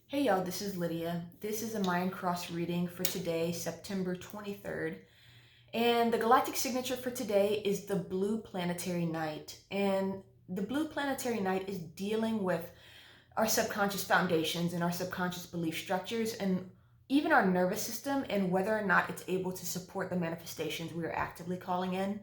Hey y'all, this is Lydia. This is a Mayan cross reading for today, September 23rd. And the galactic signature for today is the blue planetary night. And the blue planetary night is dealing with our subconscious foundations and our subconscious belief structures and even our nervous system and whether or not it's able to support the manifestations we are actively calling in.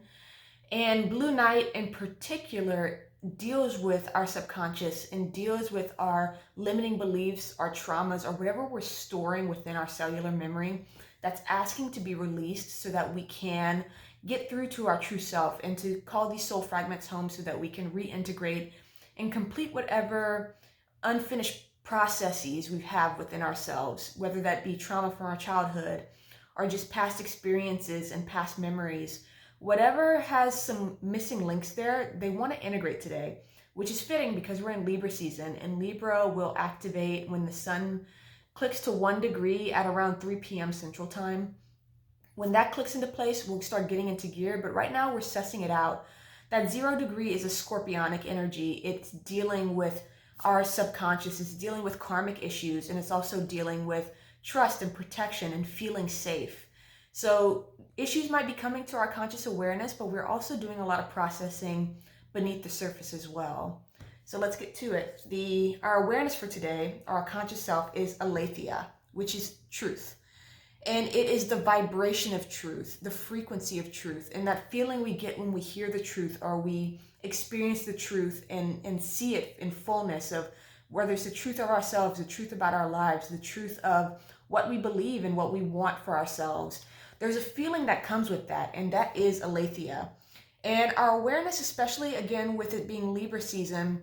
And Blue Night in particular deals with our subconscious and deals with our limiting beliefs, our traumas, or whatever we're storing within our cellular memory that's asking to be released so that we can get through to our true self and to call these soul fragments home so that we can reintegrate and complete whatever unfinished processes we have within ourselves, whether that be trauma from our childhood or just past experiences and past memories. Whatever has some missing links there, they want to integrate today, which is fitting because we're in Libra season, and Libra will activate when the sun clicks to 1 degree at around 3 p.m. Central Time. When that clicks into place, we'll start getting into gear, but right now we're sussing it out. That 0 degree is a scorpionic energy. It's dealing with our subconscious, it's dealing with karmic issues, and it's also dealing with trust and protection and feeling safe. So issues might be coming to our conscious awareness, but we're also doing a lot of processing beneath the surface as well. So let's get to it. Our awareness for today, our conscious self, is aletheia, which is truth. And it is the vibration of truth, the frequency of truth, and that feeling we get when we hear the truth or we experience the truth and see it in fullness of whether it's the truth of ourselves, the truth about our lives, the truth of what we believe and what we want for ourselves. There's a feeling that comes with that, and that is aletheia. And our awareness, especially again with it being Libra season,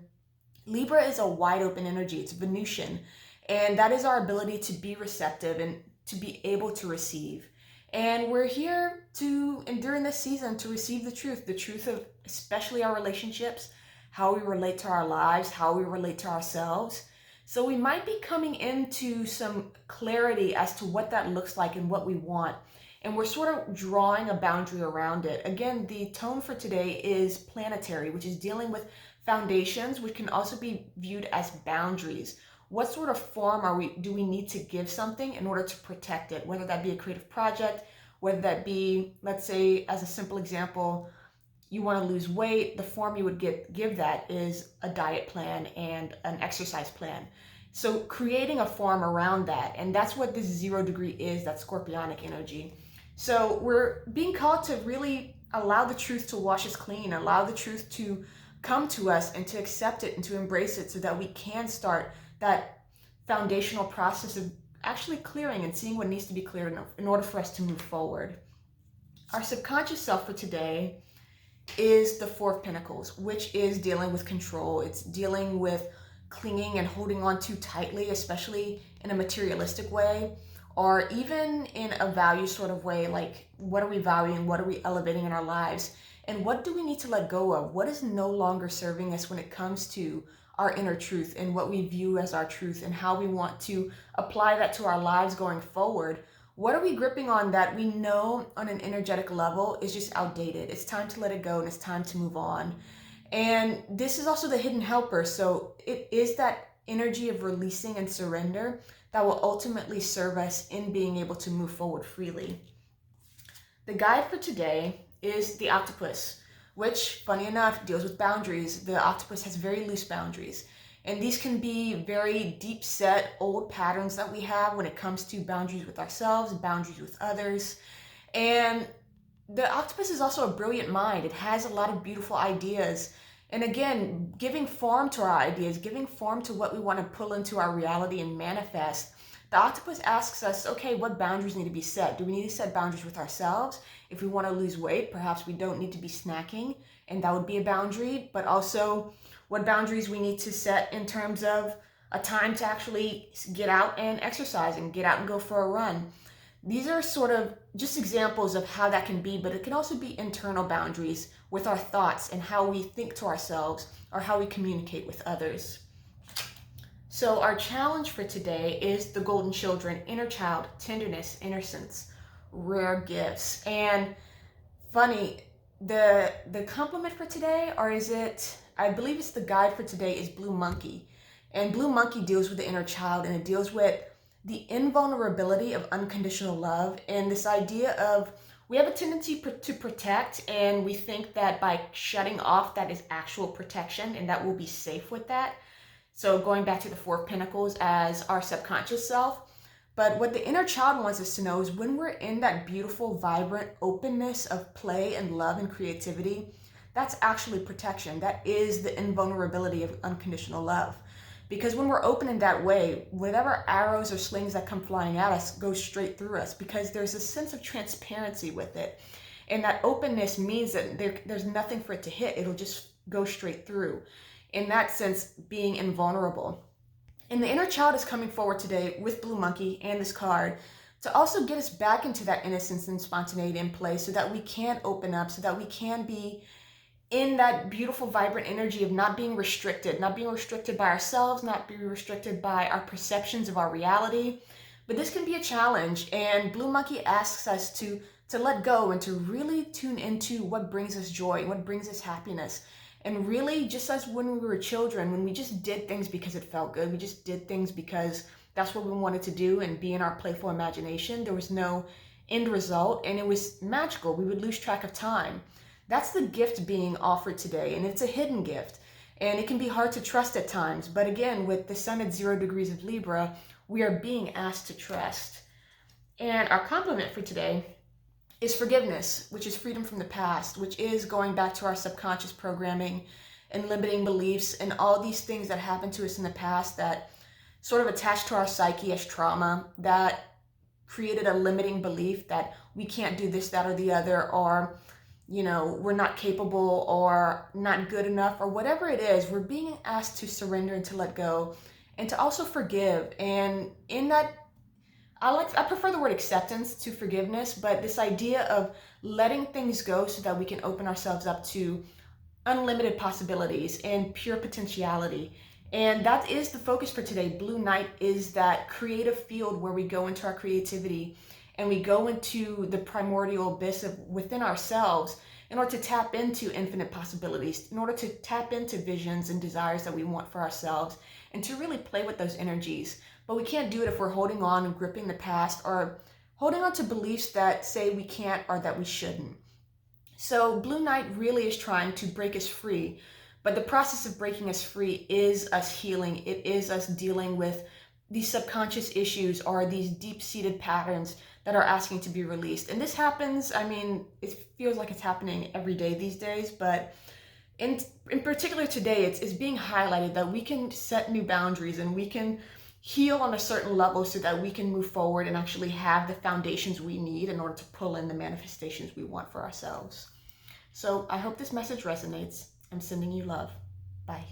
Libra is a wide open energy. It's Venusian. And that is our ability to be receptive and to be able to receive. And we're here to, and during this season, to receive the truth of especially our relationships, how we relate to our lives, how we relate to ourselves. So we might be coming into some clarity as to what that looks like and what we want. And we're sort of drawing a boundary around it. Again, the tone for today is planetary, which is dealing with foundations, which can also be viewed as boundaries. What sort of form do we need to give something in order to protect it? Whether that be a creative project, whether that be, let's say, as a simple example, you want to lose weight, the form you would give that is a diet plan and an exercise plan. So creating a form around that, and that's what this 0 degree is, that scorpionic energy. So we're being called to really allow the truth to wash us clean, allow the truth to come to us and to accept it and to embrace it so that we can start that foundational process of actually clearing and seeing what needs to be cleared in order for us to move forward. Our subconscious self for today is the 4 of Pentacles, which is dealing with control. It's dealing with clinging and holding on too tightly, especially in a materialistic way, or even in a value sort of way, like what are we valuing, what are we elevating in our lives, and what do we need to let go of? What is no longer serving us when it comes to our inner truth and what we view as our truth and how we want to apply that to our lives going forward? What are we gripping on that we know on an energetic level is just outdated? It's time to let it go and it's time to move on. And this is also the hidden helper. So it is that energy of releasing and surrender that will ultimately serve us in being able to move forward freely. The guide for today is the octopus, which, funny enough, deals with boundaries. The octopus has very loose boundaries. And these can be very deep set old patterns that we have when it comes to boundaries with ourselves, boundaries with others. And the octopus is also a brilliant mind. It has a lot of beautiful ideas. And again, giving form to our ideas, giving form to what we want to pull into our reality and manifest. The octopus asks us, okay, what boundaries need to be set? Do we need to set boundaries with ourselves? If we want to lose weight, perhaps we don't need to be snacking, and that would be a boundary. But also, what boundaries we need to set in terms of a time to actually get out and exercise and get out and go for a run. These are sort of just examples of how that can be, but it can also be internal boundaries with our thoughts and how we think to ourselves or how we communicate with others. So our challenge for today is the golden children, inner child, tenderness, innocence, rare gifts. And funny, the compliment for today, or is it, I believe it's the guide for today, is blue monkey. And Blue Monkey deals with the inner child, and it deals with the invulnerability of unconditional love, and this idea of we have a tendency to protect, and we think that by shutting off, that is actual protection, and that we'll be safe with that. So going back to the Four of Pentacles as our subconscious self. But what the inner child wants us to know is when we're in that beautiful, vibrant openness of play and love and creativity, that's actually protection. That is the invulnerability of unconditional love. Because when we're open in that way, whatever arrows or slings that come flying at us go straight through us, because there's a sense of transparency with it. And that openness means that there's nothing for it to hit. It'll just go straight through. In that sense, being invulnerable. And the inner child is coming forward today with Blue Monkey and this card to also get us back into that innocence and spontaneity in play, so that we can open up, so that we can be in that beautiful, vibrant energy of not being restricted by ourselves, not being restricted by our perceptions of our reality. But this can be a challenge, and Blue Monkey asks us to let go and to really tune into what brings us joy, what brings us happiness. And really, just as when we were children, when we just did things because it felt good, we just did things because that's what we wanted to do and be in our playful imagination. There was no end result, and it was magical. We would lose track of time. That's the gift being offered today, and it's a hidden gift, and it can be hard to trust at times. But again, with the sun at 0 degrees of Libra, we are being asked to trust. And our compliment for today is forgiveness, which is freedom from the past, which is going back to our subconscious programming and limiting beliefs and all these things that happened to us in the past that sort of attached to our psyche as trauma, that created a limiting belief that we can't do this, that, or the other, or we're not capable or not good enough, or whatever it is. We're being asked to surrender and to let go and to also forgive. And in that, I prefer the word acceptance to forgiveness, but this idea of letting things go so that we can open ourselves up to unlimited possibilities and pure potentiality. And that is the focus for today. Blue Night is that creative field where we go into our creativity and we go into the primordial abyss of within ourselves in order to tap into infinite possibilities, in order to tap into visions and desires that we want for ourselves, and to really play with those energies. But we can't do it if we're holding on and gripping the past, or holding on to beliefs that say we can't or that we shouldn't. So Blue Night really is trying to break us free, but the process of breaking us free is us healing. It is us dealing with these subconscious issues or these deep-seated patterns that are asking to be released. And this happens, it feels like it's happening every day these days, but in particular today, it's being highlighted that we can set new boundaries and we can heal on a certain level so that we can move forward and actually have the foundations we need in order to pull in the manifestations we want for ourselves. So I hope this message resonates. I'm sending you love. Bye.